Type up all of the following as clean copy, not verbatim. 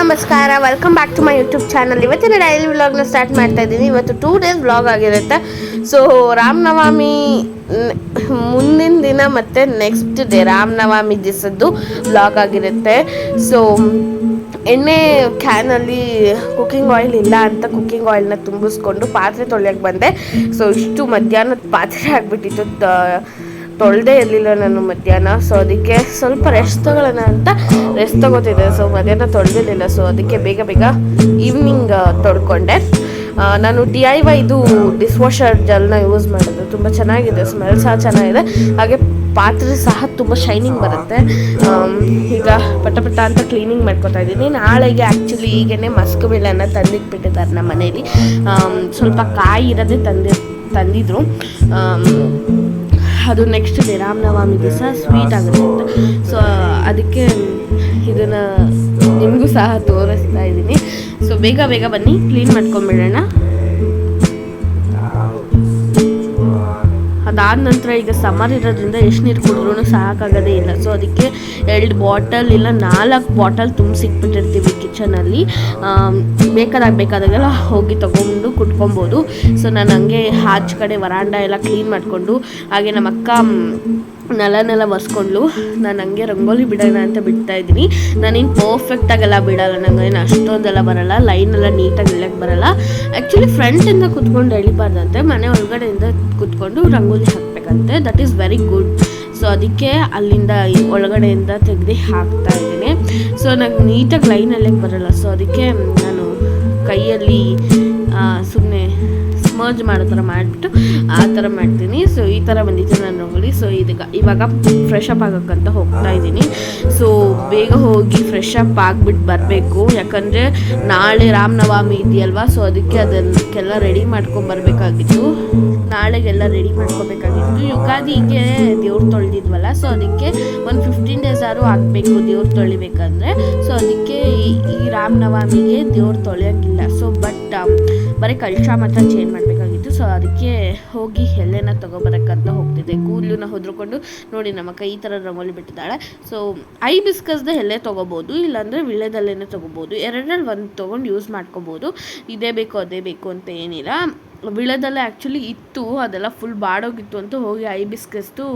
ನಮಸ್ಕಾರ, welcome back to my YouTube channel. ಇವತ್ತಿನ daily ವ್ಲಾಗ್ನ ಸ್ಟಾರ್ಟ್ ಮಾಡ್ತಾ ಇದ್ದೀನಿ. ಇವತ್ತು 2 days ವ್ಲಾಗ್ ಆಗಿರುತ್ತೆ. ಸೊ ರಾಮನವಮಿ ಮುಂದಿನ ದಿನ ಮತ್ತು ನೆಕ್ಸ್ಟ್ ಡೇ ರಾಮನವಮಿ ದಿವಸದ್ದು ವ್ಲಾಗ್ ಆಗಿರುತ್ತೆ. ಸೊ ಎಣ್ಣೆ ಕ್ಯಾನಲ್ಲಿ ಕುಕ್ಕಿಂಗ್ ಆಯಿಲ್ ಇಲ್ಲ ಅಂತ ಕುಕ್ಕಿಂಗ್ ಆಯಿಲ್ನ ತುಂಬಿಸ್ಕೊಂಡು ಪಾತ್ರೆ ತೊಳೆಯೋಕ್ಕೆ ಬಂದೆ. ಸೊ ಇಷ್ಟು ಮಧ್ಯಾಹ್ನದ ಪಾತ್ರೆ ಆಗಿಬಿಟ್ಟಿತ್ತು, ತೊಳೆದೇ ಇರಲಿಲ್ಲ ನಾನು ಮಧ್ಯಾಹ್ನ. ಸೊ ಅದಕ್ಕೆ ಸ್ವಲ್ಪ ರೆಸ್ಟ್ ತಗೊಳ್ಳೋಣ ಅಂತ ರೆಸ್ಟ್ ತಗೋತಿದ್ದೆ. ಸೊ ಮಧ್ಯಾಹ್ನ ತೊಳೆದಿರಲಿಲ್ಲ, ಸೊ ಅದಕ್ಕೆ ಬೇಗ ಈವ್ನಿಂಗ್ ತೊಳ್ಕೊಂಡೆ. ನಾನು DIY ಇದು ಡಿಶ್ ವಾಷರ್ ಜೆಲ್ನ ಯೂಸ್ ಮಾಡಿದೆ. ತುಂಬ ಚೆನ್ನಾಗಿದೆ, ಸ್ಮೆಲ್ ಸಹ ಚೆನ್ನಾಗಿದೆ, ಹಾಗೆ ಪಾತ್ರೆ ಸಹ ತುಂಬ ಶೈನಿಂಗ್ ಬರುತ್ತೆ. ಈಗ ಪಟ ಅಂತ ಕ್ಲೀನಿಂಗ್ ಮಾಡ್ಕೊತಾ ಇದ್ದೀನಿ. ನಾಳೆಗೆ ಆ್ಯಕ್ಚುಲಿ ಈಗೇ ಮಸ್ಕ್ ಬೆಳೆನ ತಂದಿಟ್ಬಿಟ್ಟಿದ್ದಾರೆ ನಮ್ಮ ಮನೇಲಿ. ಸ್ವಲ್ಪ ಕಾಯಿ ಇರೋದೇ ತಂದಿದ್ರು. ಅದು ನೆಕ್ಸ್ಟ್ ಡೇ ರಾಮನವಮಿ ದಿವಸ ಸ್ವೀಟ್ ಆಗುತ್ತೆ ಅಂತ. ಸೊ ಅದಕ್ಕೆ ಇದನ್ನು ನಿಮಗೂ ಸಹ ತೋರಿಸ್ತಾ ಇದ್ದೀನಿ. ಸೊ ಬೇಗ ಬನ್ನಿ ಕ್ಲೀನ್ ಮಾಡ್ಕೊಂಬಿಡೋಣ. ಅದಾದ ನಂತರ ಈಗ ಸಮ್ಮರ್ ಇರೋದ್ರಿಂದ ಎಷ್ಟು ನೀರು ಕುಡಿದ್ರೂ ಸಾಕಾಗೋದೇ ಇಲ್ಲ. ಸೊ ಅದಕ್ಕೆ 2 ಬಾಟಲ್ ಇಲ್ಲ 4 ಬಾಟಲ್ ತುಂಬಿಸಿಕ್ಬಿಟ್ಟಿರ್ತೀವಿ ಕಿಚನಲ್ಲಿ. ಬೇಕಾದಾಗೆಲ್ಲ ಹೋಗಿ ತೊಗೊಂಡು ಕುಟ್ಕೊಬೋದು. ಸೊ ನಾನು ಹಂಗೆ ಆಚೆ ಕಡೆ ವರಾಂಡ ಎಲ್ಲ ಕ್ಲೀನ್ ಮಾಡಿಕೊಂಡು, ಹಾಗೆ ನಮ್ಮ ಅಕ್ಕ ನೆಲ ಒರೆಸ್ಕೊಂಡು ನಾನು ಹಂಗೆ ರಂಗೋಲಿ ಬಿಡೋಣ ಅಂತ ಬಿಡ್ತಾಯಿದ್ದೀನಿ. ನಾನೇನು ಪರ್ಫೆಕ್ಟಾಗೆಲ್ಲ ಬಿಡೋಲ್ಲ, ನನಗೇನು ಅಷ್ಟೊಂದೆಲ್ಲ ಬರೋಲ್ಲ, ಲೈನೆಲ್ಲ ನೀಟಾಗಿ ಇಳಕ್ಕೆ ಬರೋಲ್ಲ. ಆ್ಯಕ್ಚುಲಿ ಫ್ರಂಟಿಂದ ಕುತ್ಕೊಂಡು ಎಳಿಬಾರ್ದಂತೆ, ಮನೆ ಒಳಗಡೆಯಿಂದ ಕುತ್ಕೊಂಡು ರಂಗೋಲಿ ಹಾಕಬೇಕಂತೆ. That is very good. So ಅದಕ್ಕೆ ಅಲ್ಲಿಂದ ಒಳಗಡೆಯಿಂದ ತೆಗೆದು ಹಾಕ್ತಾ ಇದ್ದೀನಿ. ಸೊ ನಂಗೆ ನೀಟಾಗಿ ಲೈನ್ ಎಳಿಯಕ್ಕೆ ಬರೋಲ್ಲ. ಸೊ ಅದಕ್ಕೆ ನಾನು ಕೈಯಲ್ಲಿ ಸುಮ್ಮನೆ ಸ್ಮರ್ಜ್ ಮಾಡೋ ಥರ ಮಾಡಿಬಿಟ್ಟು ಆ ಥರ ಮಾಡ್ತೀನಿ. ಸೊ ಈ ಥರ ಬಂದಿತ್ತು ನನ್ನ ರಂಗೋಲಿ. ಸೊ ಇವಾಗ ಫ್ರೆಶ್ ಅಪ್ ಆಗೋಕ್ಕಂತ ಹೋಗ್ತಾ ಇದ್ದೀನಿ. ಸೊ ಬೇಗ ಹೋಗಿ ಫ್ರೆಶ್ ಅಪ್ ಆಗಿಬಿಟ್ಟು ಬರಬೇಕು, ಯಾಕಂದರೆ ನಾಳೆ ರಾಮನವಮಿ ಇದೆಯಲ್ವಾ. ಸೊ ಅದಕ್ಕೆ ಅದಕ್ಕೆಲ್ಲ ರೆಡಿ ಮಾಡ್ಕೊಂಬರ್ಬೇಕಾಗಿತ್ತು, ನಾಳೆಗೆಲ್ಲ ರೆಡಿ ಮಾಡ್ಕೋಬೇಕಾಗಿತ್ತು. ಯುಗಾದಿಗೆ ದೇವ್ರು ತೊಳೆದಿದ್ವಲ್ಲ, ಸೊ ಅದಕ್ಕೆ ಒಂದು 15 days ಆದರೂ ಆಗಬೇಕು ದೇವ್ರು ತೊಳಿಬೇಕಂದ್ರೆ. ಸೊ ಅದಕ್ಕೆ ಈ ರಾಮನವಮಿಗೆ ದೇವ್ರು ತೊಳೆಯೋಂಗಿಲ್ಲ. ಸೊ ಬಟ್ ಬರೀ ಕಳಶ ಮಾತ್ರ ಚೇಂಜ್ ಮಾಡಬೇಕಾಗಿತ್ತು. ಸೊ ಅದಕ್ಕೆ ಹೋಗಿ ಎಲೆನ ತೊಗೊಬರಕ್ಕಂತ ಹೋಗ್ತಿದ್ದೆ. ಕೂದಲನ್ನ ಹೊದ್ರುಕೊಂಡು ನೋಡಿ ನಮ್ಮ ಕೈ ಈ ಥರ ರಂಗೋಲಿ ಬಿಟ್ಟಿದ್ದಾಳೆ. ಸೊ ಐಬಿಸ್ಕಸ್ದ ಎಲೆ ತೊಗೋಬೋದು, ಇಲ್ಲಾಂದರೆ ವಿಳ್ಯದೆಲೆನೇ ತೊಗೋಬೋದು. ಎರಡರಲ್ಲಿ ಒಂದು ತೊಗೊಂಡು ಯೂಸ್ ಮಾಡ್ಕೋಬೋದು. ಇದೇ ಬೇಕು ಅದೇ ಬೇಕು ಅಂತ ಏನಿಲ್ಲ. ವಿಳ್ಯದೆಲೆ ಆ್ಯಕ್ಚುಲಿ ಇತ್ತು, ಅದೆಲ್ಲ ಫುಲ್ ಬಾಡೋಗಿತ್ತು ಅಂತ ಹೋಗಿ ಐಬಿಸ್ಕಸ್ದು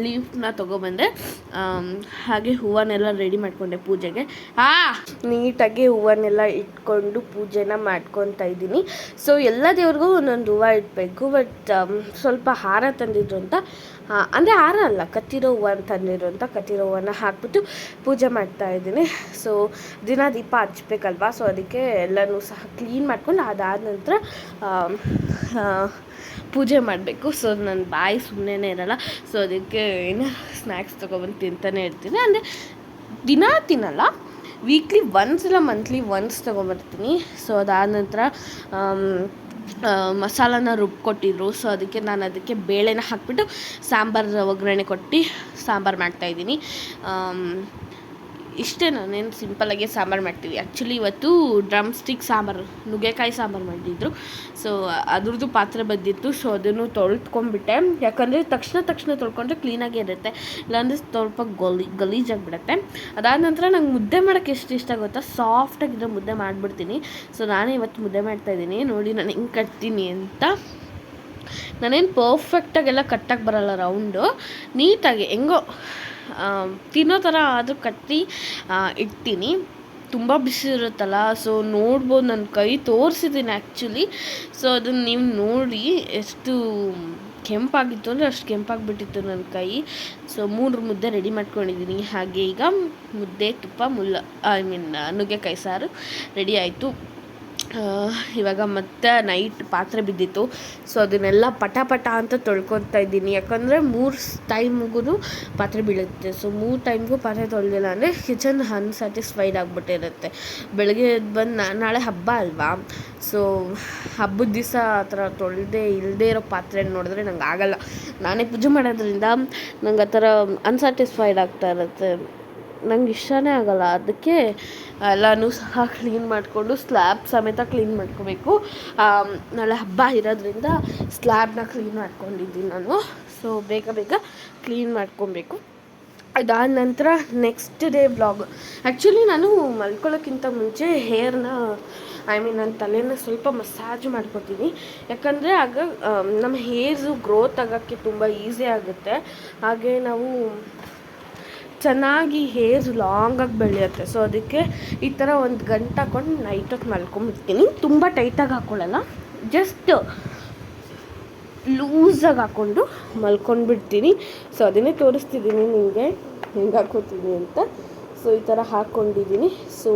ಲೀಫ್ನ ತೊಗೊಬಂದೆ. ಹಾಗೆ ಹೂವನ್ನೆಲ್ಲ ರೆಡಿ ಮಾಡಿಕೊಂಡೆ ಪೂಜೆಗೆ. ನೀಟಾಗಿ ಹೂವನ್ನೆಲ್ಲ ಇಟ್ಕೊಂಡು ಪೂಜೆನ ಮಾಡ್ಕೊತಾ ಇದ್ದೀನಿ. ಸೊ ಎಲ್ಲ ದೇವ್ರಿಗೂ ಒಂದೊಂದು ಹೂವು ಇಡಬೇಕು. ಬಟ್ ಸ್ವಲ್ಪ ಹಾರ ತಂದಿದ್ರು ಅಂತ, ಅಂದರೆ ಹಾರ ಅಲ್ಲ, ಕತ್ತಿರೋ ಹೂವು ತಂದಿದ್ರು ಅಂತ ಕತ್ತಿರೋ ಹೂವನ್ನ ಹಾಕ್ಬಿಟ್ಟು ಪೂಜೆ ಮಾಡ್ತಾ ಇದ್ದೀನಿ. ಸೊ ದಿನ ದೀಪ ಹಚ್ಬೇಕಲ್ವಾ. ಸೊ ಅದಕ್ಕೆ ಎಲ್ಲನೂ ಸಹ ಕ್ಲೀನ್ ಮಾಡ್ಕೊಂಡು ಅದಾದ ನಂತರ ಪೂಜೆ ಮಾಡಬೇಕು. ಸೊ ನನ್ನ ಬಾಯಿ ಸುಮ್ಮನೆ ಇರೋಲ್ಲ. ಸೊ ಅದಕ್ಕೆ ಏನೋ ಸ್ನ್ಯಾಕ್ಸ್ ತೊಗೊಬಂದು ತಿಂತಾನೆ ಇರ್ತೀನಿ. ಅಂದರೆ ದಿನ ತಿನ್ನಲ್ಲ, ವೀಕ್ಲಿ ಒನ್ಸ್ ಇಲ್ಲ ಮಂತ್ಲಿ ಒನ್ಸ್ ತೊಗೊಬರ್ತೀನಿ. ಸೊ ಅದಾದ ನಂತರ ಮಸಾಲಾನ ರುಬ್ಕೊಟ್ಟಿದ್ರು. ಸೊ ಅದಕ್ಕೆ ನಾನು ಅದಕ್ಕೆ ಬೇಳೆನ ಹಾಕ್ಬಿಟ್ಟು ಸಾಂಬಾರು ಒಗ್ಗರಣೆ ಕೊಟ್ಟು ಸಾಂಬಾರು ಮಾಡ್ತಾಯಿದ್ದೀನಿ. ಇಷ್ಟೇ, ನಾನೇನು ಸಿಂಪಲ್ಲಾಗಿ ಸಾಂಬಾರು ಮಾಡ್ತೀವಿ. ಆ್ಯಕ್ಚುಲಿ ಇವತ್ತು ಡ್ರಮ್ ಸ್ಟಿಕ್ ಸಾಂಬಾರು, ನುಗ್ಗೆಕಾಯಿ ಸಾಂಬಾರು ಮಾಡಿದ್ರು. ಸೊ ಅದ್ರದ್ದು ಪಾತ್ರೆ ಬಂದಿತ್ತು. ಸೊ ಅದನ್ನು ತೊಳ್ಕೊಂಡ್ಬಿಟ್ಟೆ, ಯಾಕಂದರೆ ತಕ್ಷಣ ತೊಳ್ಕೊಂಡ್ರೆ ಕ್ಲೀನಾಗೇ ಇರುತ್ತೆ, ಇಲ್ಲಾಂದರೆ ಸ್ವಲ್ಪ ಗಲೀಜಾಗಿಬಿಡುತ್ತೆ. ಅದಾದ ನಂತರ ನಂಗೆ ಮುದ್ದೆ ಮಾಡೋಕ್ಕೆ ಎಷ್ಟು ಇಷ್ಟ ಗೊತ್ತಾ, ಸಾಫ್ಟಾಗಿರೋ ಮುದ್ದೆ ಮಾಡಿಬಿಡ್ತೀನಿ. ಸೊ ನಾನೇ ಇವತ್ತು ಮುದ್ದೆ ಮಾಡ್ತಾಯಿದ್ದೀನಿ. ನೋಡಿ ನಾನು ಹೆಂಗೆ ಕಟ್ತೀನಿ ಅಂತ. ನಾನೇನು ಪರ್ಫೆಕ್ಟಾಗೆಲ್ಲ ಕಟ್ಟಕ್ಕೆ ಬರೋಲ್ಲ, ರೌಂಡು ನೀಟಾಗಿ ಹೆಂಗೋ ತಿನ್ನೋ ಥರ ಆದರೂ ಕಟ್ಟಿ ಇಡ್ತೀನಿ. ತುಂಬ ಬಿಸಿ ಇರುತ್ತಲ್ಲ. ಸೊ ನೋಡ್ಬೋದು, ನನ್ನ ಕೈ ತೋರಿಸಿದ್ದೀನಿ ಆ್ಯಕ್ಚುಲಿ. ಸೊ ಅದನ್ನು ನೀವು ನೋಡಿ ಎಷ್ಟು ಕೆಂಪಾಗಿತ್ತು ಅಂದರೆ ಅಷ್ಟು ಕೆಂಪಾಗಿಬಿಟ್ಟಿತ್ತು ನನ್ನ ಕೈ. ಸೊ 3 ಮುದ್ದೆ ರೆಡಿ ಮಾಡ್ಕೊಂಡಿದ್ದೀನಿ. ಹಾಗೆ ಈಗ ಮುದ್ದೆ, ತುಪ್ಪ, ನುಗ್ಗೆಕಾಯಿ ಸಾರು ರೆಡಿ ಆಯಿತು. ಇವಾಗ ಮತ್ತೆ ನೈಟ್ ಪಾತ್ರೆ ಬಿದ್ದಿತ್ತು. ಸೊ ಅದನ್ನೆಲ್ಲ ಪಟ ಅಂತ ತೊಳ್ಕೊತಾ ಇದ್ದೀನಿ, ಯಾಕಂದರೆ 3 ಟೈಮ್ಗೂ ಪಾತ್ರೆ ಬೀಳುತ್ತೆ. ಸೊ 3 ಟೈಮ್ಗೂ ಪಾತ್ರೆ ತೊಳೆದಿಲ್ಲ ಅಂದರೆ ಕಿಚನ್ ಅನ್ಸ್ಯಾಟಿಸ್ಫೈಡ್ ಆಗಿಬಿಟ್ಟಿರುತ್ತೆ. ಬೆಳಗ್ಗೆ ಬಂದು ನಾಳೆ ಹಬ್ಬ ಅಲ್ವಾ. ಸೊ ಹಬ್ಬದ ದಿವಸ ಆ ಥರ ತೊಳೆದೇ ಇಲ್ಲದೇ ಇರೋ ಪಾತ್ರೆ ನೋಡಿದ್ರೆ ನಂಗೆ ಆಗೋಲ್ಲ. ನಾನೇ ಪೂಜೆ ಮಾಡೋದ್ರಿಂದ ನಂಗೆ ಆ ಥರ ಅನ್ಸ್ಯಾಟಿಸ್ಫೈಡ್ ಆಗ್ತಾ ಇರುತ್ತೆ, ನಂಗೆ ಇಷ್ಟನೇ ಆಗೋಲ್ಲ. ಅದಕ್ಕೆ ಎಲ್ಲನೂ ಸಹ ಕ್ಲೀನ್ ಮಾಡಿಕೊಂಡು ಸ್ಲ್ಯಾಬ್ ಸಮೇತ ಕ್ಲೀನ್ ಮಾಡ್ಕೋಬೇಕು. ನಾಳೆ ಹಬ್ಬ ಇರೋದ್ರಿಂದ ಸ್ಲ್ಯಾಬ್ನ ಕ್ಲೀನ್ ಮಾಡ್ಕೊಂಡಿದ್ದೀನಿ ನಾನು. ಸೊ ಬೇಗ ಕ್ಲೀನ್ ಮಾಡ್ಕೊಬೇಕು. ಅದಾದ ನಂತರ ನೆಕ್ಸ್ಟ್ ಡೇ ವ್ಲಾಗ್. ಆ್ಯಕ್ಚುಲಿ ನಾನು ಮಲ್ಕೊಳ್ಳೋಕ್ಕಿಂತ ಮುಂಚೆ ನನ್ನ ತಲೆನ ಸ್ವಲ್ಪ ಮಸಾಜ್ ಮಾಡ್ಕೊತೀನಿ. ಯಾಕಂದರೆ ಆಗ ನಮ್ಮ ಹೇರ್ಸು ಗ್ರೋತ್ ಆಗೋಕ್ಕೆ ತುಂಬ ಈಸಿ ಆಗುತ್ತೆ. ಹಾಗೆ ನಾವು ಚೆನ್ನಾಗಿ ಹೇರ್ಸ್ ಲಾಂಗಾಗಿ ಬೆಳೆಯುತ್ತೆ. ಸೊ ಅದಕ್ಕೆ ಈ ಥರ ಒಂದು ಗಂಟೆ ಹಾಕ್ಕೊಂಡು ನೈಟ್ ಹೊತ್ತು ಮಲ್ಕೊಂಬಿಡ್ತೀನಿ. ತುಂಬ ಟೈಟಾಗಿ ಹಾಕ್ಕೊಳ್ಳಲ್ಲ, ಜಸ್ಟ್ ಲೂಸಾಗಿ ಹಾಕ್ಕೊಂಡು ಮಲ್ಕೊಂಡ್ಬಿಡ್ತೀನಿ. ಸೊ ಅದನ್ನೇ ತೋರಿಸ್ತಿದ್ದೀನಿ ನಿಮಗೆ ಹೆಂಗೆ ಹಾಕ್ಕೋತೀನಿ ಅಂತ. ಸೊ ಈ ಥರ ಹಾಕ್ಕೊಂಡಿದ್ದೀನಿ. ಸೊ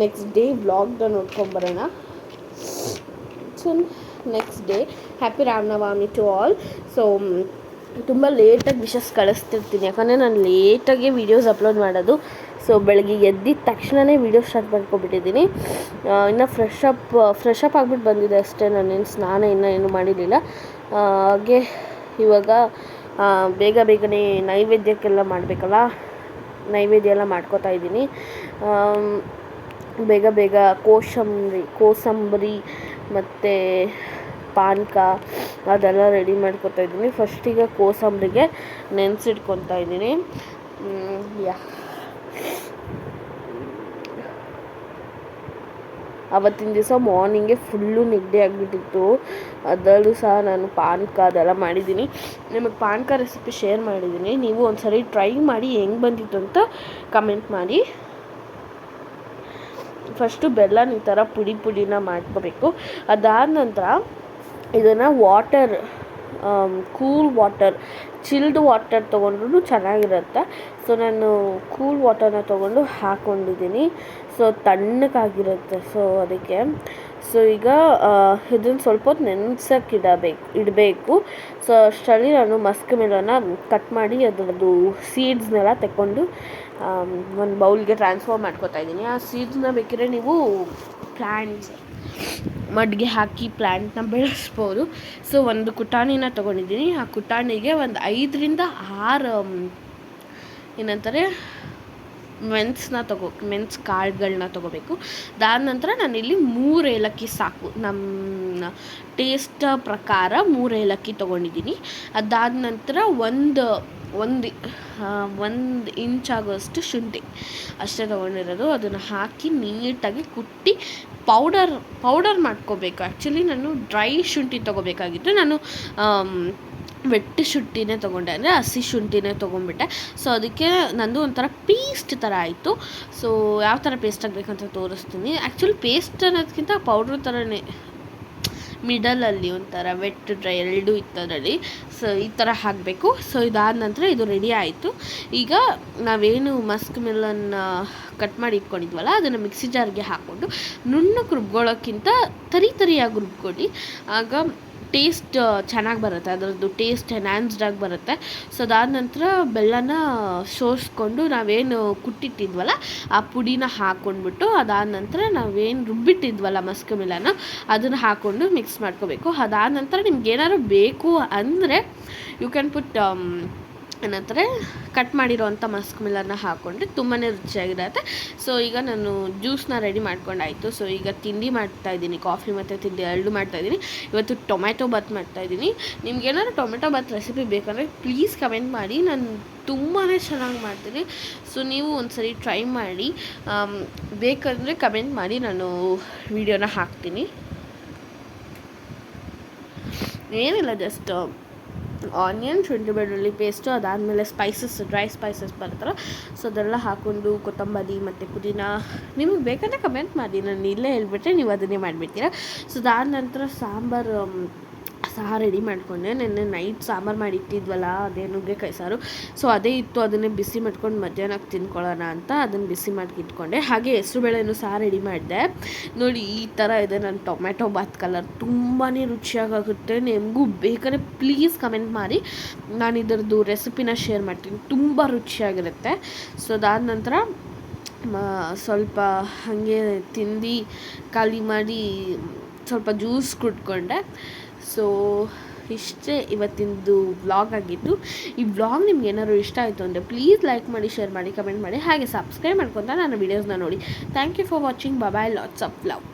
ನೆಕ್ಸ್ಟ್ ಡೇ ವ್ಲಾಗ್ನ ನೋಡ್ಕೊಂಬರೋಣ. So next day happy Ramnavami to all. So ತುಂಬ ಲೇಟಾಗಿ ವಿಶಸ್ ಕಳಿಸ್ತಿರ್ತೀನಿ, ಯಾಕಂದರೆ ನಾನು ಲೇಟಾಗೆ ವೀಡಿಯೋಸ್ ಅಪ್ಲೋಡ್ ಮಾಡೋದು. ಸೊ ಬೆಳಗ್ಗೆ ಎದ್ದಿದ ತಕ್ಷಣವೇ ವೀಡಿಯೋ ಸ್ಟಾರ್ಟ್ ಮಾಡ್ಕೊಬಿಟ್ಟಿದ್ದೀನಿ. ಇನ್ನು ಫ್ರೆಶ್ ಅಪ್ ಆಗಿಬಿಟ್ಟು ಬಂದಿದೆ ಅಷ್ಟೇ. ನಾನೇನು ಸ್ನಾನ ಇನ್ನೂ ಮಾಡಿರಲಿಲ್ಲ. ಹಾಗೆ ಇವಾಗ ಬೇಗನೆ ನೈವೇದ್ಯಕ್ಕೆಲ್ಲ ಮಾಡಬೇಕಲ್ಲ, ನೈವೇದ್ಯ ಎಲ್ಲ ಮಾಡ್ಕೋತಾ ಇದ್ದೀನಿ. ಬೇಗ ಕೋಸಂಬರಿ ಮತ್ತು ಪಾನಕ ಅದೆಲ್ಲ ರೆಡಿ ಮಾಡ್ಕೊತಾ ಇದ್ದೀನಿ. ಫಸ್ಟಿಗೆ ಕೋಸಂಬರಿಗೆ ನೆನೆಸಿಟ್ಕೊತಾ ಇದ್ದೀನಿ. ಅವತ್ತಿನ ದಿವಸ ಮಾರ್ನಿಂಗೆ ಫುಲ್ಲು ನೆಗಡಿ ಆಗಿಬಿಟ್ಟಿತ್ತು. ಅದರಲ್ಲೂ ಸಹ ನಾನು ಪಾನಕ ಅದೆಲ್ಲ ಮಾಡಿದ್ದೀನಿ. ನಿಮಗೆ ಪಾನಕ ರೆಸಿಪಿ ಶೇರ್ ಮಾಡಿದ್ದೀನಿ, ನೀವು ಒಂದು ಸರಿ ಟ್ರೈ ಮಾಡಿ ಹೆಂಗೆ ಬಂದಿತ್ತು ಅಂತ ಕಮೆಂಟ್ ಮಾಡಿ. ಫಸ್ಟು ಬೆಲ್ಲನ ಈ ಥರ ಪುಡಿನ ಮಾಡ್ಕೋಬೇಕು. ಅದಾದ ನಂತರ ಇದನ್ನು ಕೂಲ್ ವಾಟರ್, ಚಿಲ್ಡ್ ವಾಟರ್ ತೊಗೊಂಡ್ರೂ ಚೆನ್ನಾಗಿರುತ್ತೆ. ಸೊ ನಾನು ಕೂಲ್ ವಾಟರ್ನ ತೊಗೊಂಡು ಹಾಕ್ಕೊಂಡಿದ್ದೀನಿ. ಸೊ ತಣ್ಣಗಾಗಿರುತ್ತೆ. ಸೊ ಅದಕ್ಕೆ ಈಗ ಇದನ್ನು ಸ್ವಲ್ಪ ಹೊತ್ತು ಇಡಬೇಕು. ಸೊ ಅಷ್ಟರಲ್ಲಿ ನಾನು ಮಸ್ಕ್ ಮೆಲನ್ನ ಕಟ್ ಮಾಡಿ ಅದರದ್ದು ಸೀಡ್ಸ್ನೆಲ್ಲ ತಗೊಂಡು ಒಂದು ಬೌಲ್ಗೆ ಟ್ರಾನ್ಸ್ಫರ್ ಮಾಡ್ಕೊತಾ ಇದ್ದೀನಿ. ಆ ಸೀಡ್ಸ್ನ ಬೇಕಿದ್ರೆ ನೀವು ಮಡ್ಗೆ ಹಾಕಿ ಪ್ಲ್ಯಾಂಟ್ನ ಬೆಳೆಸ್ಬೋದು. ಸೊ ಒಂದು ಕುಟಾಣಿನ ತೊಗೊಂಡಿದ್ದೀನಿ. ಆ ಕುಟಾಣಿಗೆ ಒಂದು 5ರಿಂದ 6 ಮೆಣಸು ಕಾಳುಗಳನ್ನ ತೊಗೋಬೇಕು. ಅದಾದ ನಂತರ ನಾನಿಲ್ಲಿ 3 ಏಲಕ್ಕಿ ಸಾಕು, ನಮ್ಮ ಟೇಸ್ಟ್ ಪ್ರಕಾರ 3 ಏಲಕ್ಕಿ ತೊಗೊಂಡಿದ್ದೀನಿ. ಅದಾದ ನಂತರ ಒಂದು ಇಂಚ್ ಆಗೋಷ್ಟು ಶುಂಠಿ ಅಷ್ಟೇ ತೊಗೊಂಡಿರೋದು. ಅದನ್ನು ಹಾಕಿ ನೀಟಾಗಿ ಕುಟ್ಟಿ ಪೌಡರ್ ಮಾಡ್ಕೋಬೇಕು. ಆ್ಯಕ್ಚುಲಿ ನಾನು ಡ್ರೈ ಶುಂಠಿ ತೊಗೋಬೇಕಾಗಿತ್ತು, ನಾನು ವೆಟ್ ಶುಂಠಿನೇ ತೊಗೊಂಡೆ, ಅಂದರೆ ಹಸಿ ಶುಂಠಿನೇ ತೊಗೊಂಡ್ಬಿಟ್ಟೆ. ಸೊ ಅದಕ್ಕೆ ನಂದು ಒಂಥರ ಪೇಸ್ಟ್ ಥರ ಆಯಿತು. ಸೊ ಯಾವ ಥರ ಪೇಸ್ಟ್ ಆಗಬೇಕಂತ ತೋರಿಸ್ತೀನಿ. ಆ್ಯಕ್ಚುಲಿ ಪೇಸ್ಟ್ ಅನ್ನೋದಕ್ಕಿಂತ ಪೌಡ್ರ್ ಥರನೇ, ಮಿಡಲಲ್ಲಿ ಒಂಥರ ವೆಟ್ ಡ್ರೈ ಎರಡೂ ಇತ್ತದರಲ್ಲಿ. ಸೊ ಈ ಥರ ಹಾಕಬೇಕು. ಸೊ ಇದಾದ ನಂತರ ಇದು ರೆಡಿ ಆಯಿತು. ಈಗ ನಾವೇನು ಮಸ್ಕ್ ಮೆಲನ್ನ ಕಟ್ ಮಾಡಿ ಇಟ್ಕೊಂಡಿದ್ವಲ್ಲ ಅದನ್ನು ಮಿಕ್ಸಿ ಜಾರ್ಗೆ ಹಾಕ್ಕೊಂಡು ನುಣ್ಣಗೆ ರುಬ್ಕೊಳ್ಳೋಕ್ಕಿಂತ ತರಿಯಾಗಿ ರುಬ್ಕೊಳ್ಳಿ. ಆಗ ಟೇಸ್ಟ್ ಚೆನ್ನಾಗಿ ಬರುತ್ತೆ, ಅದರದ್ದು ಟೇಸ್ಟ್ ಎನ್ಹಾನ್ಸ್ಡಾಗಿ ಬರುತ್ತೆ. ಸೊ ಅದಾದ ನಂತರ ಬೆಲ್ಲನ ಸೋರಿಸ್ಕೊಂಡು ನಾವೇನು ಕುಟ್ಟಿಟ್ಟಿದ್ವಲ್ಲ ಆ ಪುಡಿನ ಹಾಕ್ಕೊಂಡ್ಬಿಟ್ಟು, ಅದಾದ ನಂತರ ನಾವೇನು ರುಬ್ಬಿಟ್ಟಿದ್ವಲ್ಲ ಮಸ್ಕ್ ಮೆಲನ್ನ ಅದನ್ನು ಹಾಕ್ಕೊಂಡು ಮಿಕ್ಸ್ ಮಾಡ್ಕೋಬೇಕು. ಅದಾದ ನಂತರ ನಿಮ್ಗೆ ಏನಾದ್ರು ಬೇಕು ಅಂದರೆ ಯು ಕ್ಯಾನ್ ಪುಟ್ ಏನಂತಾರೆ ಕಟ್ ಮಾಡಿರೋವಂಥ ಮಸ್ಕ್ ಮೆಲನ್ನ ಹಾಕ್ಕೊಂಡ್ರೆ ತುಂಬಾ ರುಚಿಯಾಗಿರುತ್ತೆ. ಸೊ ಈಗ ನಾನು ಜ್ಯೂಸನ್ನ ರೆಡಿ ಮಾಡ್ಕೊಂಡಾಯಿತು. ಸೊ ಈಗ ತಿಂಡಿ ಮಾಡ್ತಾಯಿದ್ದೀನಿ, ಕಾಫಿ ಮತ್ತು ತಿಂಡಿ ಎರಡು ಮಾಡ್ತಾಯಿದ್ದೀನಿ. ಇವತ್ತು ಟೊಮೆಟೊ ಬಾತ್ ಮಾಡ್ತಾಯಿದ್ದೀನಿ. ನಿಮ್ಗೇನಾದ್ರು ಟೊಮೆಟೊ ಬಾತ್ ರೆಸಿಪಿ ಬೇಕಂದರೆ ಪ್ಲೀಸ್ ಕಮೆಂಟ್ ಮಾಡಿ, ನಾನು ತುಂಬಾ ಚೆನ್ನಾಗಿ ಮಾಡ್ತೀನಿ. ಸೊ ನೀವು ಒಂದ್ಸರಿ ಟ್ರೈ ಮಾಡಿ, ಬೇಕಂದರೆ ಕಮೆಂಟ್ ಮಾಡಿ, ನಾನು ವಿಡಿಯೋನ ಹಾಕ್ತೀನಿ. ಏನಿಲ್ಲ, ಜಸ್ಟ್ ಆನಿಯನ್, ಶುಂಠಿ ಬೆಳ್ಳುಳ್ಳಿ ಪೇಸ್ಟು, ಅದಾದಮೇಲೆ ಡ್ರೈ ಸ್ಪೈಸಸ್ ಬರುತ್ತಲ್ಲ ಸೊ ಅದೆಲ್ಲ ಹಾಕ್ಕೊಂಡು ಕೊತ್ತಂಬರಿ ಮತ್ತು ಪುದೀನ ನಿಮಗೆ ಬೇಕಂದರೆ ಕಮೆಂಟ್ ಮಾಡಿ, ನಾನು ಇಲ್ಲೇ ಹೇಳ್ಬಿಟ್ರೆ ನೀವು ಅದನ್ನೇ ಮಾಡಿಬಿಡ್ತೀರಾ. ಸೊ ಅದಾದ ನಂತರ ಸಾಂಬಾರು ಸಹ ರೆಡಿ ಮಾಡಿಕೊಂಡೆ. ನೆನ್ನೆ ನೈಟ್ ಸಾಂಬಾರು ಮಾಡಿಟ್ಟಿದ್ವಲ್ಲ, ಅದೇ ನುಗ್ಗೆಕಾಯಿ ಸಾರು. ಸೊ ಅದೇ ಇತ್ತು, ಅದನ್ನೇ ಬಿಸಿ ಮಾಡ್ಕೊಂಡು ಮಧ್ಯಾಹ್ನಕ್ಕೆ ತಿನ್ಕೊಳ್ಳೋಣ ಅಂತ ಅದನ್ನು ಬಿಸಿ ಮಾಡಿಟ್ಕೊಂಡೆ. ಹಾಗೆ ಹೆಸರುಬೇಳೆನೂ ಸಹ ರೆಡಿ ಮಾಡಿದೆ. ನೋಡಿ ಈ ಥರ ಇದೆ ನನ್ನ ಟೊಮೆಟೊ ಬಾತ್ ಕಲರ್, ತುಂಬಾ ರುಚಿಯಾಗುತ್ತೆ. ನಿಮಗೂ ಬೇಕಾದ್ರೆ ಪ್ಲೀಸ್ ಕಮೆಂಟ್ ಮಾಡಿ, ನಾನು ಇದರದ್ದು ರೆಸಿಪಿನ ಶೇರ್ ಮಾಡ್ತೀನಿ, ತುಂಬ ರುಚಿಯಾಗಿರುತ್ತೆ. ಸೊ ಅದಾದ ನಂತರ ಸ್ವಲ್ಪ ಹಾಗೆ ತಿಂದು ಖಾಲಿ ಮಾಡಿ ಸ್ವಲ್ಪ ಜ್ಯೂಸ್ ಕುಡ್ಕೊಂಡೆ. ಸೊ ಇಷ್ಟೇ ಇವತ್ತಿಂದು ವ್ಲಾಗ್ ಆಗಿತ್ತು. ಈ ವ್ಲಾಗ್ ನಿಮ್ಗೆ ಏನಾದ್ರು ಇಷ್ಟ ಆಯಿತು ಅಂದರೆ ಪ್ಲೀಸ್ ಲೈಕ್ ಮಾಡಿ, ಶೇರ್ ಮಾಡಿ, ಕಮೆಂಟ್ ಮಾಡಿ, ಹಾಗೆ ಸಬ್ಸ್ಕ್ರೈಬ್ ಮಾಡ್ಕೊತಾ ನನ್ನ ವೀಡಿಯೋಸ್ನ ನೋಡಿ. Thank you for watching. Bye, lots of love.